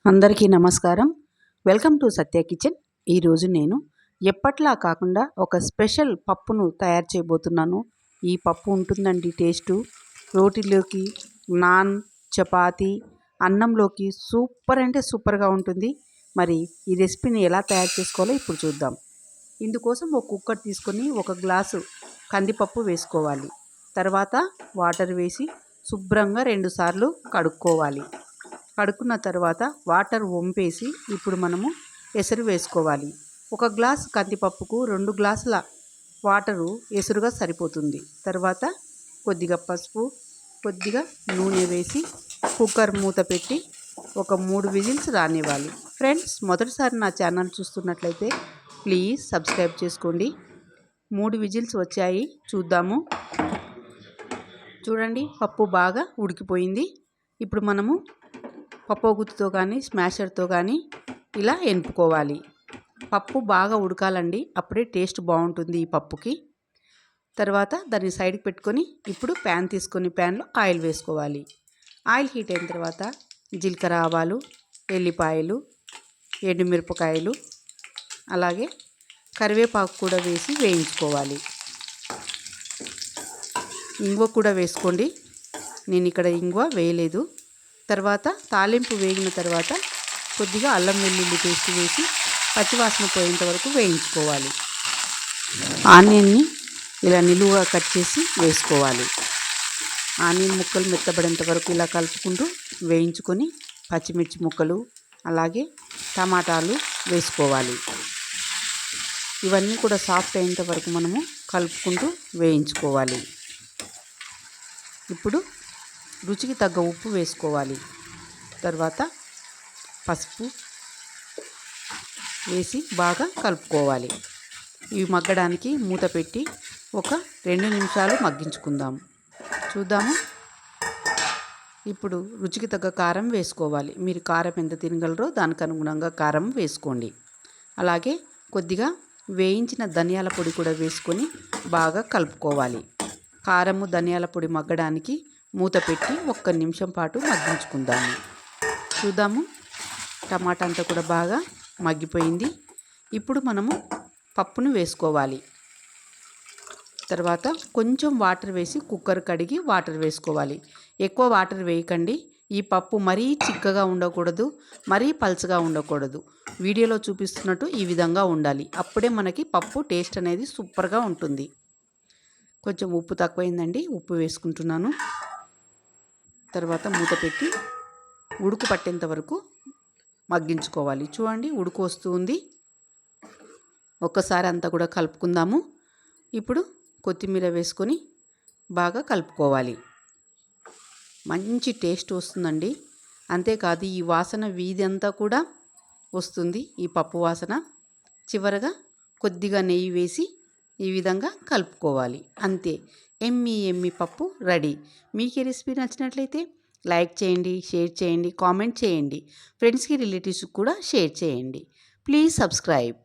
అందరికీ నమస్కారం. Welcome to Satya kitchen. ఈరోజు నేను ఎప్పట్లా కాకుండా ఒక స్పెషల్ పప్పును తయారు చేయబోతున్నాను. ఈ పప్పు ఉంటుందండి టేస్టు. రోటీలోకి, నాన్, చపాతీ, అన్నంలోకి సూపర్ అంటే సూపర్గా ఉంటుంది. మరి ఈ రెసిపీని ఎలా తయారు చేసుకోవాలో ఇప్పుడు చూద్దాం. ఇందుకోసం ఒక కుక్కర్ తీసుకొని 1 గ్లాసు కందిపప్పు వేసుకోవాలి. తర్వాత వాటర్ వేసి శుభ్రంగా 2 సార్లు కడుక్కోవాలి. కడుక్కున్న తర్వాత వాటర్ వంపేసి ఇప్పుడు మనము ఎసరు వేసుకోవాలి. 1 గ్లాసు కందిపప్పుకు 2 గ్లాసుల వాటరు ఎసురుగా సరిపోతుంది. తర్వాత కొద్దిగా పసుపు, కొద్దిగా నూనె వేసి కుక్కర్ మూత పెట్టి ఒక 3 విజిల్స్ రానివ్వాలి. ఫ్రెండ్స్, మొదటిసారి నా ఛానల్ చూస్తున్నట్లయితే ప్లీజ్ సబ్స్క్రైబ్ చేసుకోండి. 3 విజిల్స్ వచ్చాయి, చూద్దాము. చూడండి, పప్పు బాగా ఉడికిపోయింది. ఇప్పుడు మనము పప్పు గుత్తితో కానీ స్మాషర్తో కానీ ఇలా ఎనుపుకోవాలి. పప్పు బాగా ఉడకాలండి, అప్పుడే టేస్ట్ బాగుంటుంది ఈ పప్పుకి. తర్వాత దాన్ని సైడ్కి పెట్టుకొని ఇప్పుడు ప్యాన్ తీసుకొని ప్యాన్లో ఆయిల్ వేసుకోవాలి. ఆయిల్ హీట్ అయిన తర్వాత జీలకర్ర, ఆవాలు, ఎల్లిపాయలు, ఎండుమిరపకాయలు, అలాగే కరివేపాకు కూడా వేసి వేయించుకోవాలి. ఇంగువ కూడా వేసుకోండి, నేను ఇక్కడ ఇంగువ వేయలేదు. తర్వాత తాలింపు వేగిన తర్వాత కొద్దిగా అల్లం వెల్లుల్లి పేస్ట్ వేసి పచ్చివాసన పోయేంత వరకు వేయించుకోవాలి. ఆనియన్ని ఇలా నిలువుగా కట్ చేసి వేసుకోవాలి. ఆనియన్ ముక్కలు మెత్తబడేంత వరకు ఇలా కలుపుకుంటూ వేయించుకొని పచ్చిమిర్చి ముక్కలు అలాగే టమాటాలు వేసుకోవాలి. ఇవన్నీ కూడా సాఫ్ట్ అయ్యేంత వరకు మనము కలుపుకుంటూ వేయించుకోవాలి. ఇప్పుడు రుచికి తగ్గ ఉప్పు వేసుకోవాలి. తర్వాత పసుపు వేసి బాగా కలుపుకోవాలి. ఇవి మగ్గడానికి మూత పెట్టి ఒక 2 నిమిషాలు మగ్గించుకుందాం. చూద్దాము. ఇప్పుడు రుచికి తగ్గ కారం వేసుకోవాలి. మీరు కారం ఎంత తినగలరో దానికి అనుగుణంగా కారం వేసుకోండి. అలాగే కొద్దిగా వేయించిన ధనియాల పొడి కూడా వేసుకొని బాగా కలుపుకోవాలి. కారము, ధనియాల పొడి మగ్గడానికి మూత పెట్టి 1 నిమిషం పాటు మగ్గించుకుందాము. చూద్దాము. టమాటా అంతా కూడా బాగా మగ్గిపోయింది. ఇప్పుడు మనము పప్పును వేసుకోవాలి. తర్వాత కొంచెం వాటర్ వేసి కుక్కర్ కడిగి వాటర్ వేసుకోవాలి. ఎక్కువ వాటర్ వేయకండి. ఈ పప్పు మరీ చిక్కగా ఉండకూడదు, మరీ పల్చగా ఉండకూడదు. వీడియోలో చూపిస్తున్నట్టు ఈ విధంగా ఉండాలి. అప్పుడే మనకి పప్పు టేస్ట్ అనేది సూపర్గా ఉంటుంది. కొంచెం ఉప్పు తక్కువైందండి, ఉప్పు వేసుకుంటున్నాను. తర్వాత మూత పెట్టి ఉడుకు పట్టేంత వరకు మగ్గించుకోవాలి. చూడండి, ఉడుకు వస్తుంది. ఒక్కసారి అంతా కూడా కలుపుకుందాము. ఇప్పుడు కొత్తిమీర వేసుకొని బాగా కలుపుకోవాలి. మంచి టేస్ట్ వస్తుందండి. అంతేకాదు ఈ వాసన వీధి అంతా కూడా వస్తుంది, ఈ పప్పు వాసన. చివరగా కొద్దిగా నెయ్యి వేసి ఈ విధంగా కలుపుకోవాలి. అంతే, ఎమ్మి పప్పు రెడీ. మీకు ఈ రెసిపీ నచ్చినట్లయితే లైక్ చేయండి, షేర్ చేయండి, కామెంట్ చేయండి. ఫ్రెండ్స్కి, రిలేటివ్స్కి కూడా షేర్ చేయండి. Please subscribe.